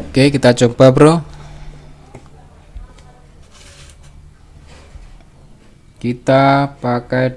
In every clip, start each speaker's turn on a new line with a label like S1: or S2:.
S1: Oke, kita coba, bro. Kita pakai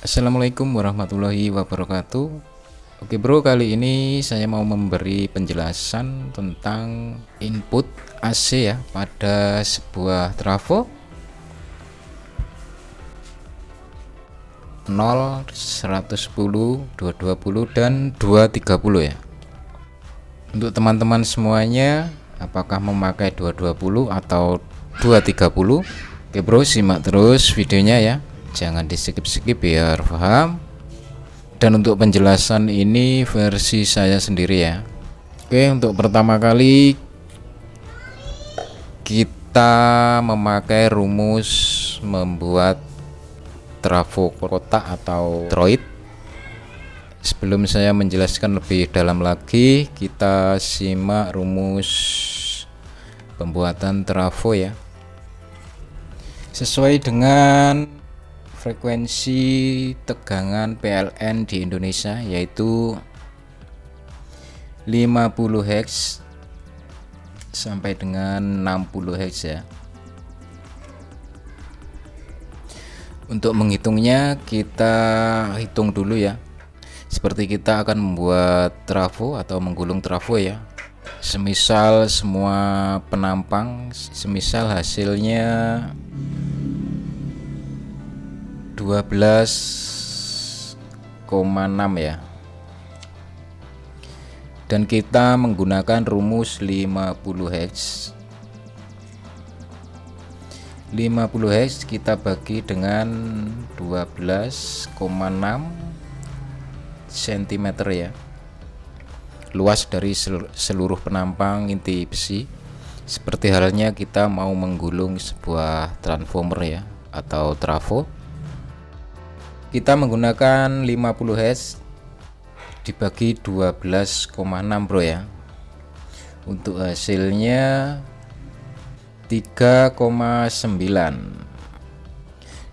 S1: Assalamualaikum warahmatullahi wabarakatuh. Oke bro, kali ini saya mau memberi penjelasan tentang input AC ya pada sebuah trafo 0, 110, 220 dan 230 ya. Untuk teman-teman semuanya, apakah memakai 220 atau 230? Oke bro, simak terus videonya ya, jangan di skip-skip biar paham. Dan untuk penjelasan ini versi saya sendiri ya. Oke, untuk pertama kali kita memakai rumus membuat trafo kotak atau toroid. Sebelum saya menjelaskan lebih dalam lagi, kita simak rumus pembuatan trafo ya. Sesuai dengan frekuensi tegangan PLN di Indonesia, yaitu 50 Hz sampai dengan 60 Hz ya. Untuk menghitungnya kita hitung dulu ya, seperti kita akan membuat trafo atau menggulung trafo ya. Semisal semua penampang, semisal hasilnya 12,6 ya, dan kita menggunakan rumus 50 Hz. 50 Hz kita bagi dengan 12,6 cm ya, luas dari seluruh penampang inti besi. Seperti halnya kita mau menggulung sebuah transformer ya atau trafo. Kita menggunakan 50 Hz dibagi 12,6 bro ya. Untuk hasilnya 3,9,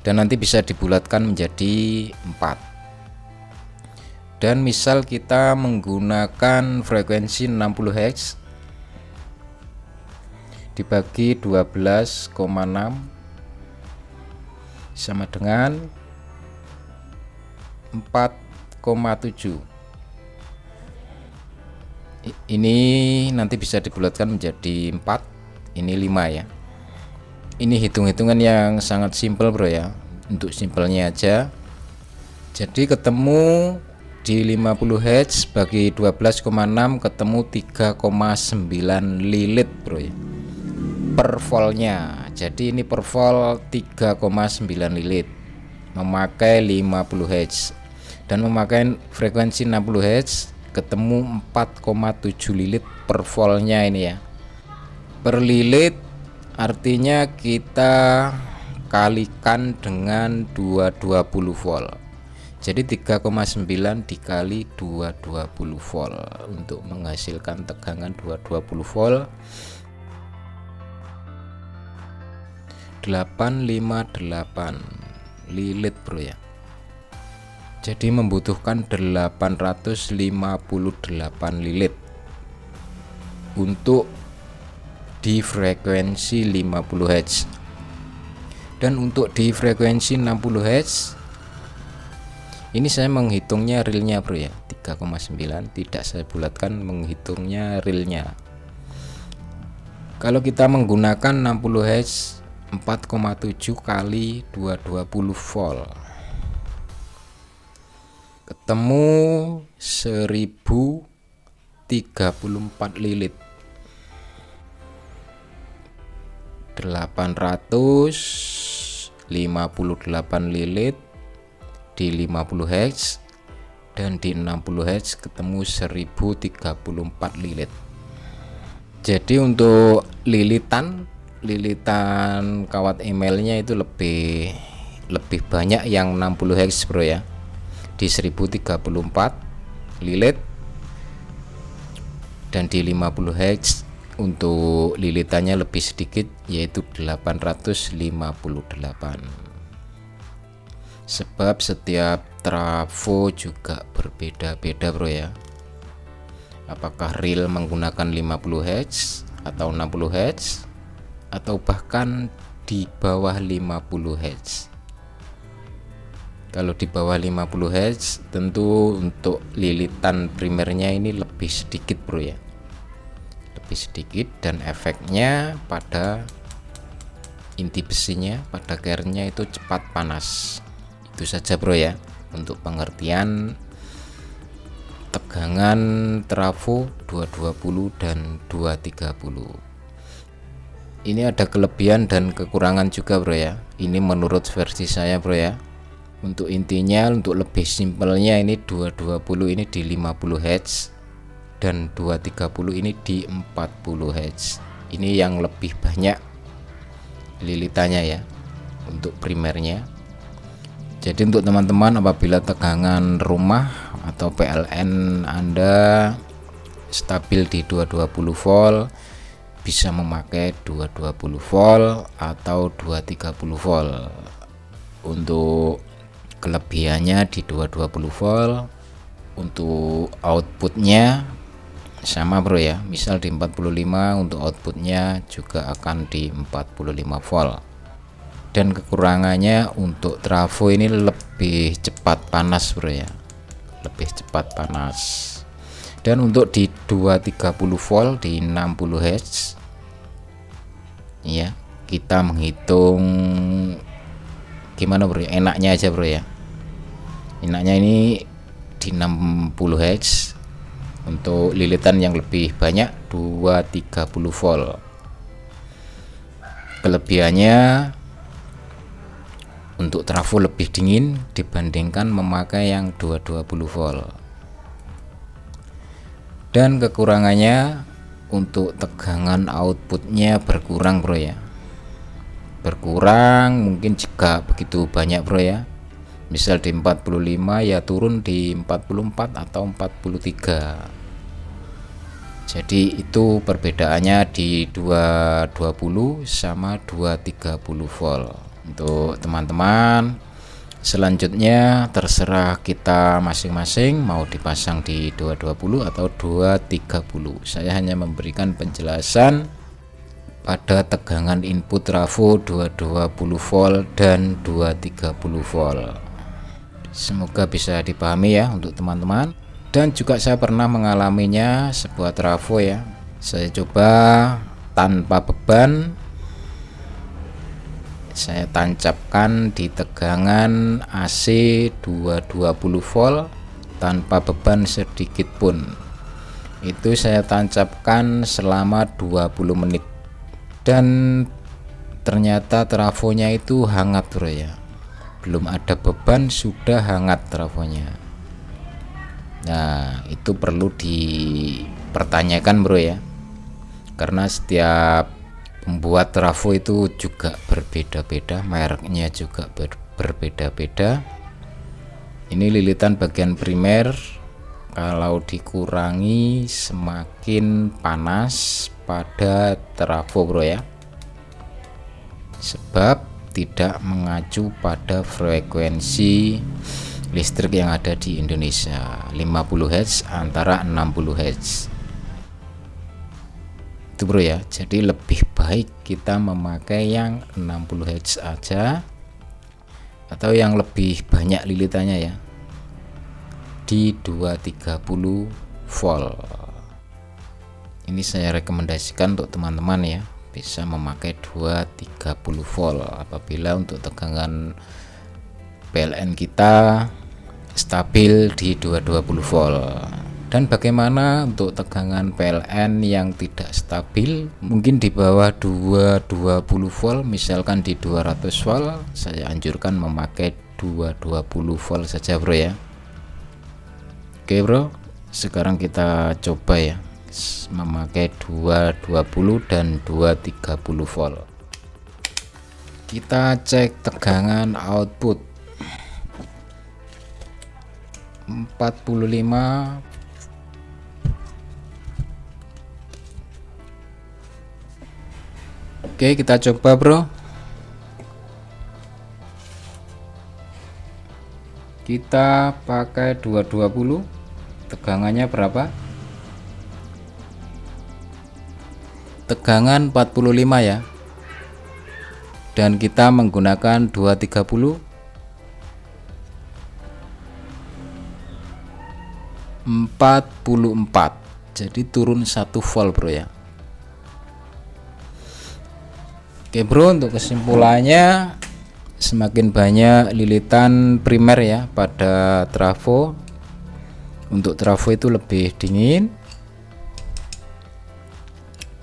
S1: dan nanti bisa dibulatkan menjadi 4. Dan misal kita menggunakan frekuensi 60 Hz dibagi 12,6 sama dengan 4,7. Ini nanti bisa dibulatkan menjadi 4, ini 5 ya. Ini hitung-hitungan yang sangat simpel bro ya, untuk simpelnya aja. Jadi ketemu di 50 Hz bagi 12,6 ketemu 3,9 lilit bro ya, per voltnya. Jadi ini per volt 3,9 lilit memakai 50 Hz, dan memakai frekuensi 60 Hz ketemu 4,7 lilit per voltnya ini ya. Per lilit artinya kita kalikan dengan 220 volt. Jadi 3,9 dikali 220 volt untuk menghasilkan tegangan 220 volt 858 lilit bro ya. Jadi membutuhkan 858 lilit untuk di frekuensi 50 Hz. Dan untuk di frekuensi 60 Hz ini saya menghitungnya realnya bro ya, 3,9, tidak saya bulatkan, menghitungnya realnya. Kalau kita menggunakan 60 Hz 4,7 kali 220 volt ketemu 1034 lilit. 858 lilit di 50 Hz, dan di 60 Hz ketemu 1034 lilit. Jadi untuk lilitan kawat emailnya itu lebih banyak yang 60 Hz bro ya, di 1034 lilit, dan di 50 Hz untuk lilitannya lebih sedikit, yaitu 858. Sebab setiap trafo juga berbeda-beda bro ya, apakah real menggunakan 50 Hz atau 60 Hz atau bahkan di bawah 50 Hz. Kalau di bawah 50 Hz tentu untuk lilitan primernya ini lebih sedikit bro ya, lebih sedikit, dan efeknya pada inti besinya, pada kerennya itu cepat panas. Itu saja bro ya untuk pengertian tegangan trafo 220 dan 230. Ini ada kelebihan dan kekurangan juga bro ya, ini menurut versi saya bro ya. Untuk intinya, untuk lebih simpelnya ini 220 ini di 50 Hz dan 230 ini di 40 Hz. Ini yang lebih banyak lilitannya ya untuk primernya. Jadi untuk teman-teman apabila tegangan rumah atau PLN Anda stabil di 220 volt, bisa memakai 220 volt atau 230 volt. Untuk kelebihannya di 220 volt, untuk outputnya sama bro ya, misal di 45, untuk outputnya juga akan di 45 volt. Dan kekurangannya untuk trafo ini lebih cepat panas bro ya, lebih cepat panas. Dan untuk di 230 volt di 60 Hz ya, kita menghitung gimana bro, enaknya aja bro ya, enaknya ini di 60 Hz untuk lilitan yang lebih banyak 230 volt. Kelebihannya untuk trafo lebih dingin dibandingkan memakai yang 220 volt. Dan kekurangannya untuk tegangan outputnya berkurang bro ya, berkurang mungkin jika begitu banyak bro ya, misal di 45 ya turun di 44 atau 43. Jadi itu perbedaannya di 220 sama 230 volt. Untuk teman-teman selanjutnya terserah kita masing-masing mau dipasang di 220 atau 230. Saya hanya memberikan penjelasan pada tegangan input trafo 220 volt dan 230 volt. Semoga bisa dipahami ya untuk teman-teman. Dan juga saya pernah mengalaminya sebuah trafo ya, saya coba tanpa beban, saya tancapkan di tegangan AC 220 volt tanpa beban sedikit pun. Itu saya tancapkan selama 20 menit. Dan ternyata trafonya itu hangat bro ya, belum ada beban sudah hangat trafonya. Nah itu perlu dipertanyakan bro ya, karena setiap pembuat trafo itu juga berbeda-beda, mereknya juga berbeda-beda. Ini lilitan bagian primer, kalau dikurangi semakin panas pada trafo bro ya, sebab tidak mengacu pada frekuensi listrik yang ada di Indonesia 50 Hz antara 60 Hz itu bro ya. Jadi lebih baik kita memakai yang 60 Hz aja atau yang lebih banyak lilitannya ya, di 230 volt. Ini saya rekomendasikan untuk teman-teman ya, bisa memakai 230 volt apabila untuk tegangan PLN kita stabil di 220 volt. Dan bagaimana untuk tegangan PLN yang tidak stabil, mungkin di bawah 220 volt, misalkan di 200 volt, saya anjurkan memakai 220 volt saja bro ya. Oke bro, sekarang kita coba ya memakai 220 dan 230 volt. Kita cek tegangan output 45 Oke, kita coba bro. Kita pakai 220. Tegangannya berapa? Tegangan 45 ya. Dan kita menggunakan 230. 44. Jadi turun 1 volt bro ya. Oke bro, untuk kesimpulannya, semakin banyak lilitan primer ya pada trafo. Untuk trafo itu lebih dingin,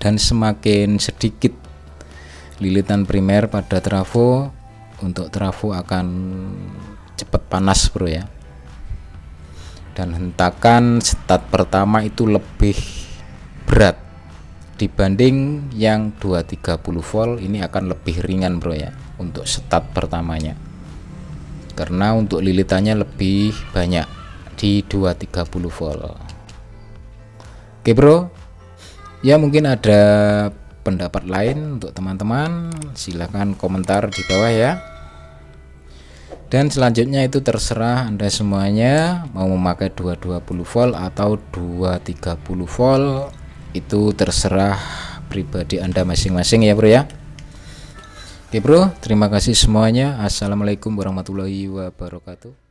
S1: dan semakin sedikit lilitan primer pada trafo, untuk trafo akan cepat panas bro ya. Dan hentakan start pertama itu lebih berat dibanding yang 230 volt. Ini akan lebih ringan bro ya untuk start pertamanya, karena untuk lilitannya lebih banyak di 230 volt. Oke bro ya, mungkin ada pendapat lain untuk teman-teman, silahkan komentar di bawah ya. Dan selanjutnya itu terserah Anda semuanya mau memakai 220 volt atau 230 volt, itu terserah pribadi Anda masing-masing ya bro ya. Oke bro, terima kasih semuanya. Assalamualaikum warahmatullahi wabarakatuh.